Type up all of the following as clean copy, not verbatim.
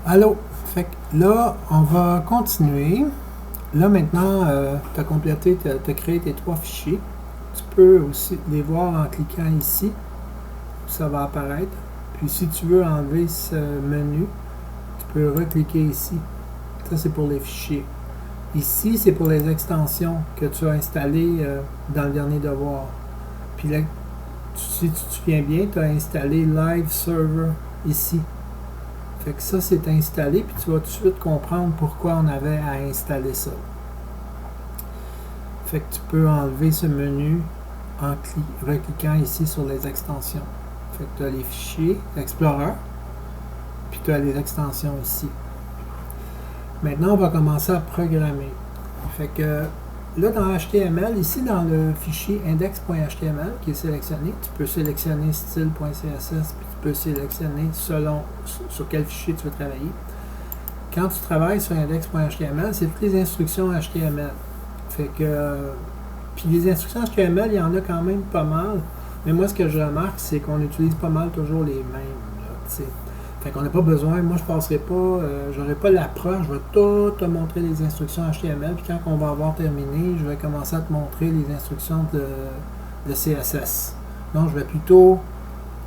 Allô? Fait que là, on va continuer. Là, maintenant, tu as complété, tu as créé tes 3 fichiers. Tu peux aussi les voir en cliquant ici. Ça va apparaître. Puis si tu veux enlever ce menu, tu peux recliquer ici. Ça, c'est pour les fichiers. Ici, c'est pour les extensions que tu as installées dans le dernier devoir. Puis là, si tu te souviens bien, tu as installé Live Server ici. Fait que ça, c'est installé, puis tu vas tout de suite comprendre pourquoi on avait à installer ça. Fait que tu peux enlever ce menu en recliquant ici sur les extensions. Fait que tu as les fichiers Explorer, puis tu as les extensions ici. Maintenant, on va commencer à programmer. Fait que là, dans HTML, ici dans le fichier index.html qui est sélectionné, tu peux sélectionner style.css, puis tu peux sélectionner selon sur quel fichier tu veux travailler. Quand tu travailles sur index.html, c'est toutes les instructions HTML. Fait que, puis les instructions HTML, il y en a quand même pas mal. Mais moi, ce que je remarque, c'est qu'on utilise pas mal toujours les mêmes. Là, fait qu'on n'a pas besoin, moi je passerai pas, j'aurai pas l'approche, je vais tout te montrer les instructions HTML, puis quand on va avoir terminé, je vais commencer à te montrer les instructions de CSS. Donc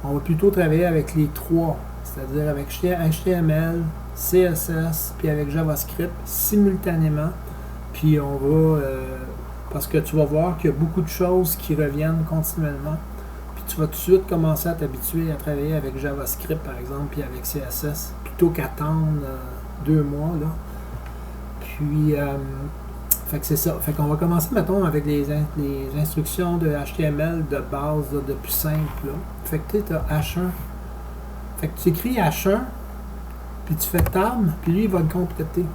on va plutôt travailler avec les trois, c'est-à-dire avec HTML, CSS, puis avec JavaScript simultanément, puis on va, parce que tu vas voir qu'il y a beaucoup de choses qui reviennent continuellement. Tu vas tout de suite commencer à t'habituer à travailler avec JavaScript, par exemple, puis avec CSS, plutôt qu'attendre 2 mois, là. Puis, fait que c'est ça. Fait qu'on va commencer, mettons, avec les instructions de HTML de base, là, de plus simple, là. Fait que tu as H1. Fait que tu écris H1, puis tu fais Tab, puis lui, il va le compléter.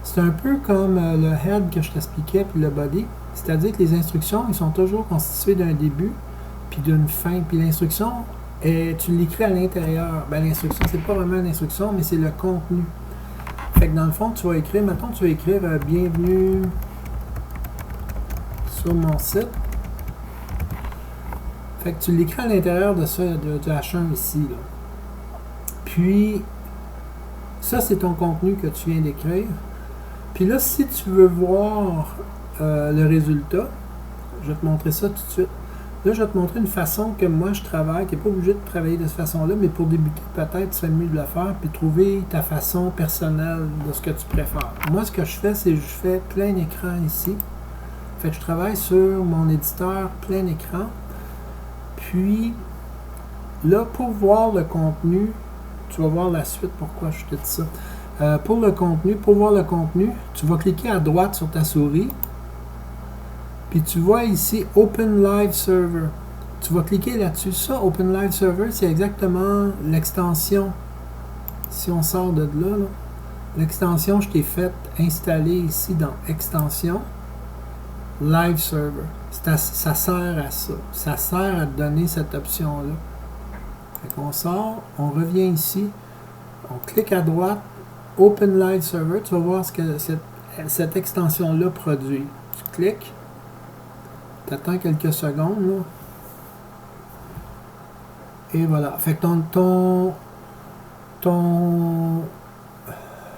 C'est un peu comme le head que je t'expliquais, puis le body. C'est-à-dire que les instructions, ils sont toujours constituées d'un début, puis d'une fin. Puis l'instruction, tu l'écris à l'intérieur. Ben, l'instruction, c'est pas vraiment une instruction, mais c'est le contenu. Fait que dans le fond, tu vas écrire, mettons, tu vas écrire bienvenue sur mon site. Fait que tu l'écris à l'intérieur de ça, de H1 ici, là. Puis, ça, c'est ton contenu que tu viens d'écrire. Puis là, si tu veux voir le résultat, je vais te montrer ça tout de suite. Là, je vais te montrer une façon que moi je travaille. Tu n'es pas obligé de travailler de cette façon-là, mais pour débuter, peut-être, tu fais mieux de le faire, puis trouver ta façon personnelle de ce que tu préfères. Moi, ce que je fais, c'est que je fais plein écran ici. Fait que je travaille sur mon éditeur plein écran. Puis, là, pour voir le contenu, tu vas voir la suite, pourquoi je te dis ça. Pour voir le contenu, tu vas cliquer à droite sur ta souris. Puis tu vois ici Open Live Server. Tu vas cliquer là-dessus. Ça, Open Live Server, c'est exactement l'extension. Si on sort de là, l'extension, je t'ai fait installer ici dans Extension Live Server. Ça sert à ça. Ça sert à te donner cette option-là. Fait qu'on sort, on revient ici, on clique à droite, Open Live Server. Tu vas voir ce que cette extension-là produit. Tu cliques. Tu attends quelques secondes, là. Et voilà. Fait que ton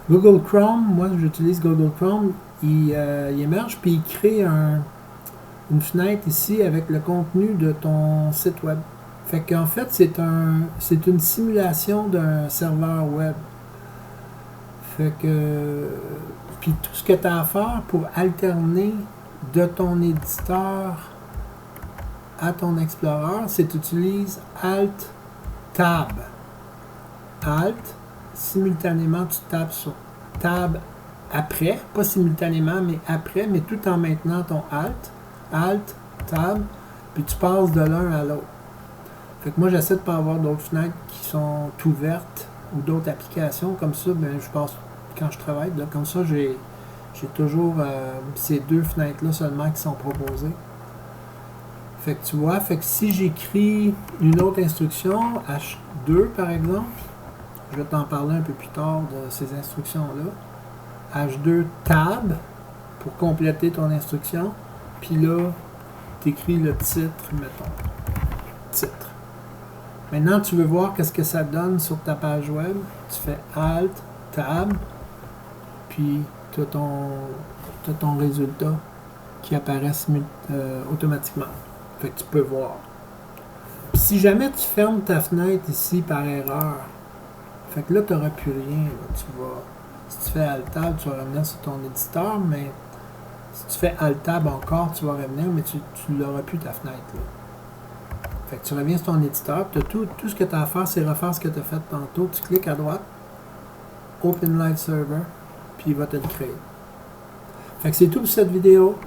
Google Chrome, moi j'utilise Google Chrome, il émerge puis il crée une fenêtre ici avec le contenu de ton site web. Fait qu'en fait, c'est une simulation d'un serveur web. Fait que puis tout ce que tu as à faire pour alterner de ton éditeur à ton Explorer, c'est que tu utilises Alt-Tab. Alt, simultanément, tu tapes sur Tab après, pas simultanément, mais après, mais tout en maintenant ton Alt-Tab, puis tu passes de l'un à l'autre. Fait que moi, j'essaie de ne pas avoir d'autres fenêtres qui sont ouvertes ou d'autres applications comme ça, ben, je passe quand je travaille, là, comme ça, j'ai toujours ces 2 fenêtres-là seulement qui sont proposées. Fait que tu vois, fait que si j'écris une autre instruction, H2 par exemple, je vais t'en parler un peu plus tard de ces instructions-là. H2 tab pour compléter ton instruction. Puis là, tu écris le titre, mettons. Titre. Maintenant, tu veux voir qu'est-ce que ça donne sur ta page web. Tu fais Alt, Tab, puis tu as ton résultat qui apparaît automatiquement. Fait que tu peux voir. Puis si jamais tu fermes ta fenêtre ici par erreur, fait que là, tu n'auras plus rien. Là. Si tu fais Alt-Tab, tu vas revenir sur ton éditeur, mais si tu fais Alt-Tab encore, tu vas revenir, mais tu n'auras plus ta fenêtre. Là. Fait que tu reviens sur ton éditeur, tout ce que tu as à faire, c'est refaire ce que tu as fait tantôt. Tu cliques à droite, Open Live Server, puis il va te le créer. Fait que c'est tout pour cette vidéo.